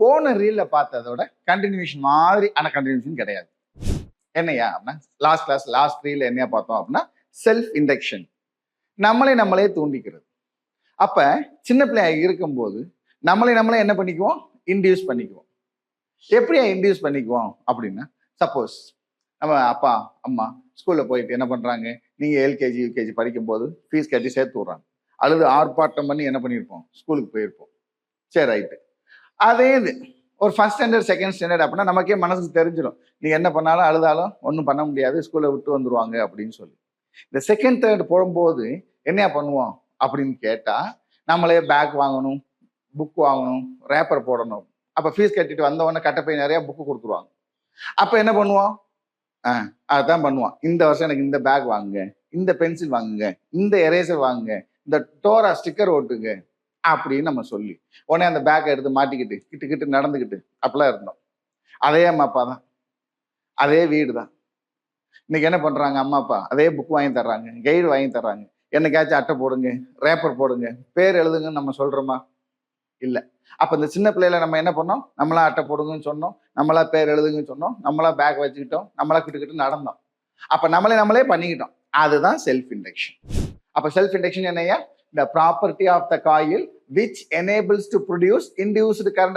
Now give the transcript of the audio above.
போன ரீல்ல பார்த்ததோட கண்டினியூஷன் மாதிரி, ஆனா கண்டினியூஷன் கிடையாது. என்னையா அப்படின்னா, லாஸ்ட் ரீல்ல என்ன பார்த்தோம் அப்படின்னா, செல்ஃப் இண்டக்ஷன், நம்மளே தூண்டிக்கிறது. அப்ப சின்ன பிள்ளையா இருக்கும்போது நம்மளே என்ன பண்ணிக்குவோம், இன்டியூஸ் பண்ணிக்குவோம். எப்படியா இன்டியூஸ் பண்ணிக்குவோம் அப்படின்னா, சப்போஸ் நம்ம அப்பா அம்மா ஸ்கூல்ல போயிட்டு என்ன பண்றாங்க, நீங்க எல்கேஜி யூகேஜி படிக்கும் போது ஃபீஸ் கட்டி சேர்த்து விடுறாங்க. அழுது ஆர்ப்பாட்டம் பண்ணி என்ன பண்ணியிருப்போம், ஸ்கூலுக்கு போயிருப்போம். சரி, ரைட்டு. அதே இது ஒரு ஃபர்ஸ்ட் ஸ்டாண்டர்ட் செகண்ட் ஸ்டாண்டர்ட் அப்படின்னா நமக்கே மனசுக்கு தெரிஞ்சிடும், நீங்க என்ன பண்ணாலும் அழுதாலும் ஒன்றும் பண்ண முடியாது, ஸ்கூலை விட்டு வந்துருவாங்க அப்படின்னு சொல்லி. இந்த செகண்ட் தேர்ட் போகும்போது என்ன பண்ணுவோம் அப்படின்னு கேட்டா, நம்மளே பேக் வாங்கணும், புக் வாங்கணும், ரேப்பர் போடணும். அப்ப ஃபீஸ் கட்டிட்டு வந்தவொடனே கட்டப்பை நிறைய புக்கு கொடுத்துருவாங்க. அப்ப என்ன பண்ணுவோம், அதான் பண்ணுவான், இந்த வருஷம் எனக்கு இந்த பேக் வாங்குங்க, இந்த பென்சில் வாங்குங்க, இந்த எரேசர் வாங்குங்க, இந்த டோரா ஸ்டிக்கர் ஓட்டுங்க அப்படின்னு நம்ம சொல்லி உடனே அந்த பேக்கை எடுத்து மாட்டிக்கிட்டு கிட்டு நடந்துக்கிட்டு அப்படிலாம் இருந்தோம். அதே அம்மா அப்பா தான், அதே வீடு தான். இன்னைக்கு என்ன பண்றாங்க, அம்மா அப்பா அதே புக் வாங்கி தர்றாங்க, கைடு வாங்கி தர்றாங்க, என்னைக்காச்சும் அட்டை போடுங்க, ரேப்பர் போடுங்க, பேர் எழுதுங்கன்னு நம்ம சொல்றோமா? இல்ல. அப்ப இந்த சின்ன பிள்ளையில நம்ம என்ன பண்ணோம், நம்மளா அட்டை போடுங்கன்னு சொன்னோம், நம்மளா பேர் எழுதுங்கன்னு சொன்னோம், நம்மளா பேக் வச்சுக்கிட்டோம், நம்மளா கிட்டு நடந்தோம். அப்ப நம்மளே பண்ணிக்கிட்டோம். அதுதான் செல்ஃப் இண்டக்ஷன். அப்ப செல்ஃப் இண்டக்ஷன் என்னையா, the property of the coil which enables to produce induced current